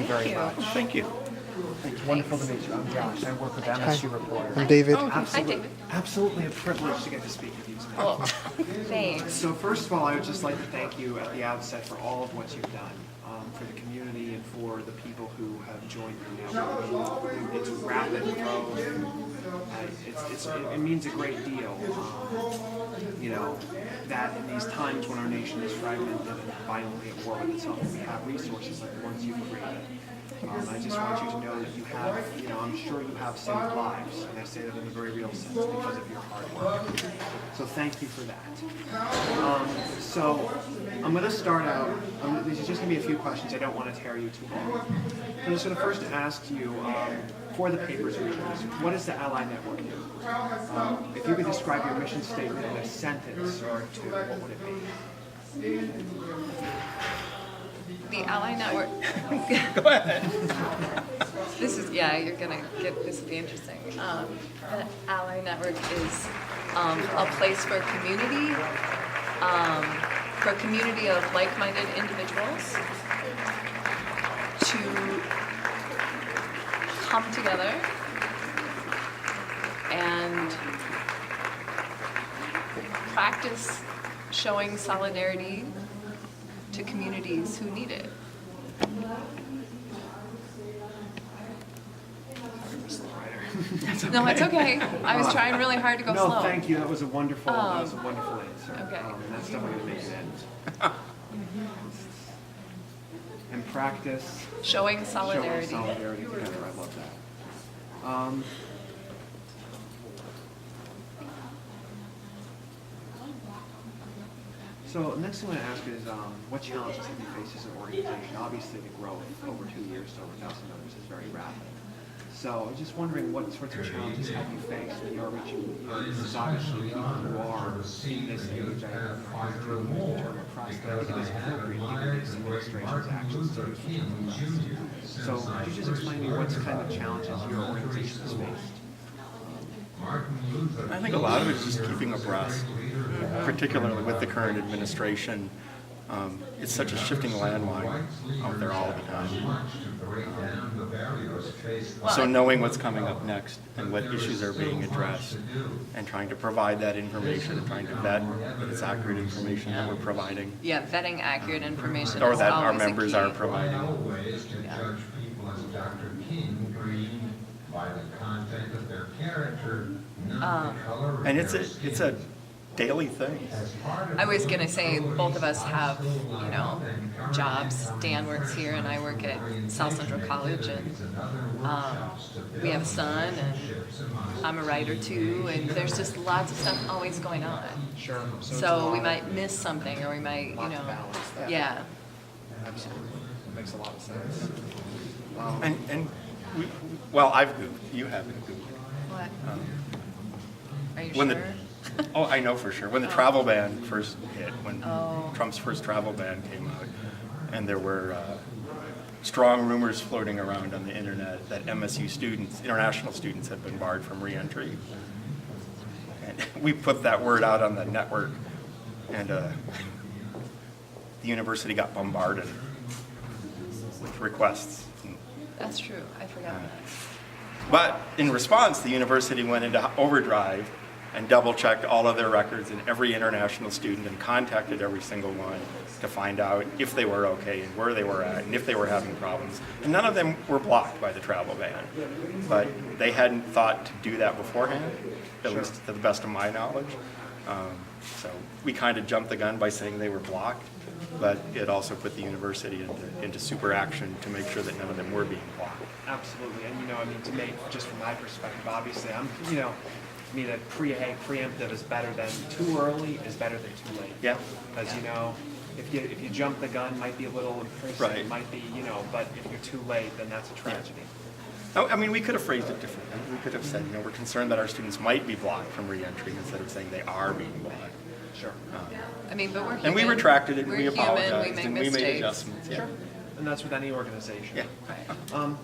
very much. Thank you. Wonderful to meet you. I'm Josh. I work with MSU Reporter. I'm David. Oh, hi, David. Absolutely a privilege to get to speak with you tonight. Well, thanks. So first of all, I would just like to thank you at the outset for all of what you've done for the community and for the people who have joined your network. It's rapid growth. It means a great deal. That in these times when our nation is fragmented and violently at war with itself, we have resources like the ones you've created. I just want you to know that you have, I'm sure you have saved lives, and I say that in a very real sense because of your hard work. So thank you for that. So I'm going to start out, these are just going to be a few questions. I don't want to tear you too long. I'm just going to first ask you, for the paper's readers, what does the Ally Network do? If you could describe your mission statement in a sentence or two, what would it be? The Ally Network. Go ahead. You're gonna get, this will be interesting. The Ally Network is a place for a community of like-minded individuals to come together and practice showing solidarity to communities who need it. No, it's okay. I was trying really hard to go slow. No, thank you. That was a wonderful answer. Okay. And that's definitely going to make it end. And practice. Showing solidarity. Showing solidarity together. I love that. So the next thing I want to ask is, what challenges have you faced as an organization? Obviously, the growth over 2 years to over 1,000 members is very rapid. So I was just wondering what sorts of challenges have you faced when you are reaching, this is obviously people who are in this age, I hesitate to use the term oppressed, but I think it is appropriate given this administration's actions to oppressed. So could you just explain to me what kind of challenges your organization has faced? I think a lot of it is just keeping abreast, particularly with the current administration. It's such a shifting landmine out there all the time. So knowing what's coming up next and what issues are being addressed and trying to provide that information and trying to vet that it's accurate information that we're providing. Yeah, vetting accurate information. Or is that our always a members key. are providing. Yeah. By the content of their character, And it's a daily thing. I was gonna say both of us have, jobs. Dan works here and I work at South Central College, and we have a son, and I'm a writer too, and there's just lots of stuff always going on. Sure. So we might miss something, or we might, balance that. yeah. Absolutely. That makes a lot of sense. And I've Googled. You haven't Googled. What? Are you When sure? Oh, I know for sure. When the travel ban first hit, when Oh. Trump's first travel ban came out, and there were strong rumors floating around on the internet that MSU students, international students, had been barred from re-entry. And we put that word out on the network, and the university got bombarded with requests. That's true. I forgot that. But in response, the university went into overdrive and double-checked all of their records and every international student and contacted every single one to find out if they were okay and where they were at and if they were having problems. And none of them were blocked by the travel ban. But they hadn't thought to do that beforehand, at least to the best of my knowledge. So we kind of jumped the gun by saying they were blocked, but it also put the university into super action to make sure that none of them were being blocked. Absolutely. And, to make, just from my perspective, obviously, a preemptive is better than too early is better than too late. Yeah. Because, if you jump the gun, might be a little embarrassing. Right. It might be, but if you're too late, then that's a tragedy. No, we could have phrased it differently. We could have said, we're concerned that our students might be blocked from re-entry instead of saying they are being blocked. Sure. But we're human. And we retracted it, We're we human, apologized, we make and we mistakes. made adjustments. Yeah. Sure. And that's with any organization. Yeah. Right.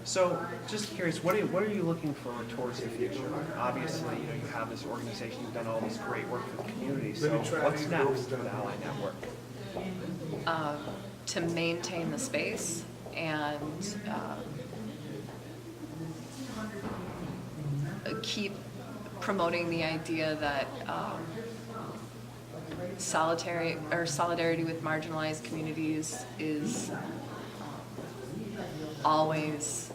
So, just curious, what are you looking for towards the future? Obviously, you have this organization, you've done all this great work for the community. So, what's next for the Ally Network? To maintain the space and keep promoting the idea that solidarity with marginalized communities is always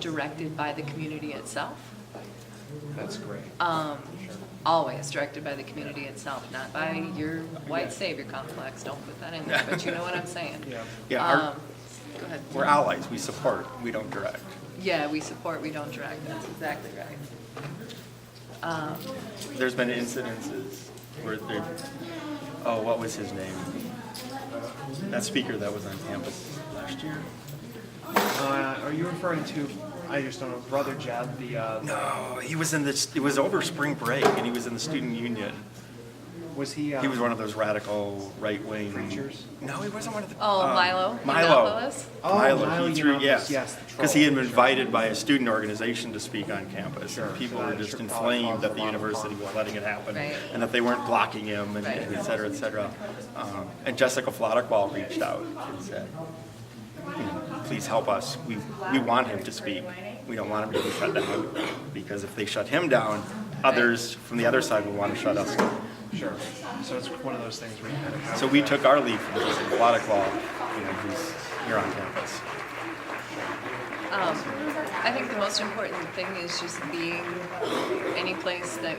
directed by the community itself. That's great. Always directed by the community itself, not by your white savior complex. Don't put that in there, but you know what I'm saying. Yeah. Yeah, Go ahead. we're allies. We support. We don't direct. Yeah, we support, we don't direct. That's exactly right. There's been incidences where there, oh, what was his name? That speaker that was on campus last year. Are you referring to, I just don't know, Brother Jeb, No, he was in this. It was over spring break, and he was in the student union. was he? He was one of those radical right-wing Preachers? No, he wasn't one of the. Oh, Milo? Milo. Yiannopoulos? Oh, Milo He threw, Yiannopoulos, yes, the because he had been troll. invited by a student organization to speak on campus, Sure, and people so were that just should probably inflamed cause that a the lot of university was letting it happen, Right. and that they weren't blocking him, and Right. et cetera, et cetera. And Jessica Flodderquall reached out and said, please help us. We want him to speak. We don't want him to be shut down, because if they shut him down, others from the other side will want to shut us down. Sure. So it's one of those things where you kind of have So we took our lead from Jessica Flodderquall, who's here on campus. I think the most important thing is just being any place that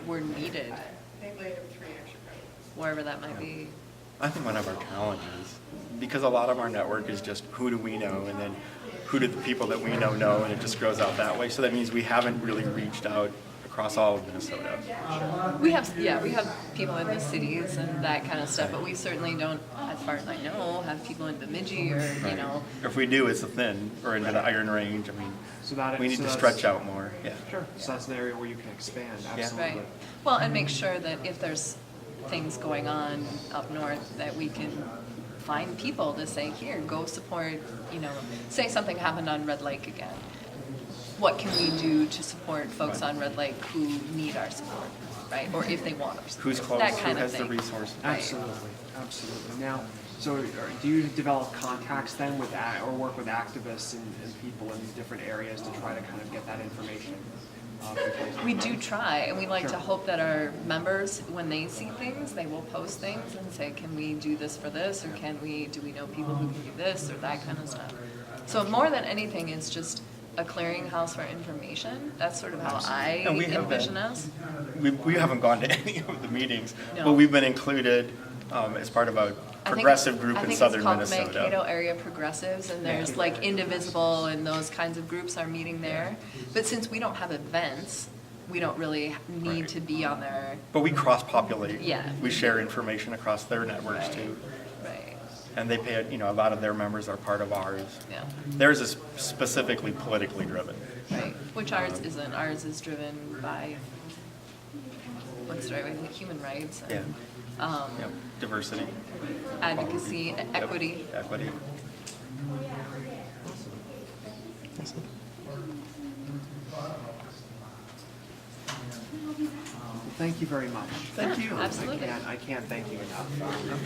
we're needed, wherever that might be. I think one of our challenges, because a lot of our network is just who do we know, and then who do the people that we know, and it just grows out that way. So that means we haven't really reached out across all of Minnesota. We have people in the cities and that kind of stuff, but we certainly don't, as far as I know, have people in Bemidji or, you know. If we do, it's a thin, or into the Iron Range. I mean, So that- we need so to that's- stretch out more. Yeah. Sure. So that's an area where you can expand. Absolutely. Right. Well, and make sure that if there's things going on up north, that we can find people to say, here, go support, say something happened on Red Lake again. What can we do to support folks on Red Lake who need our support, right? Or if they want our support. Who's close? That Who kind of has the thing. resources? Right. Absolutely. Absolutely. Now, so do you develop contacts then with or work with activists and people in different areas to try to kind of get that information? From places? We do try, and we like Sure. to hope that our members, when they see things, they will post things and say, can we do this for this, or do we know people who can do this, or that kind of stuff. So more than anything, it's just a clearinghouse for information. That's sort of how I And we have envision been. us. We haven't gone to any of the meetings, No. but we've been included as part of a progressive group in southern I think it's Minnesota. called Mankato Area Progressives, and there's like Indivisible and those kinds of groups are meeting there. But since we don't have events, we don't really need Right. to be on there. But we cross-populate. Yeah. We share information across their networks too. Right. And they pay, a lot of their members are part of ours. Yeah. Theirs is specifically politically driven. Right. Which ours isn't. Ours is driven by, what's the right way, human rights Yeah. and Yep. Diversity. advocacy, Yep. equity. Equity. Thank you very much. Thank you. Absolutely. I can't thank you enough.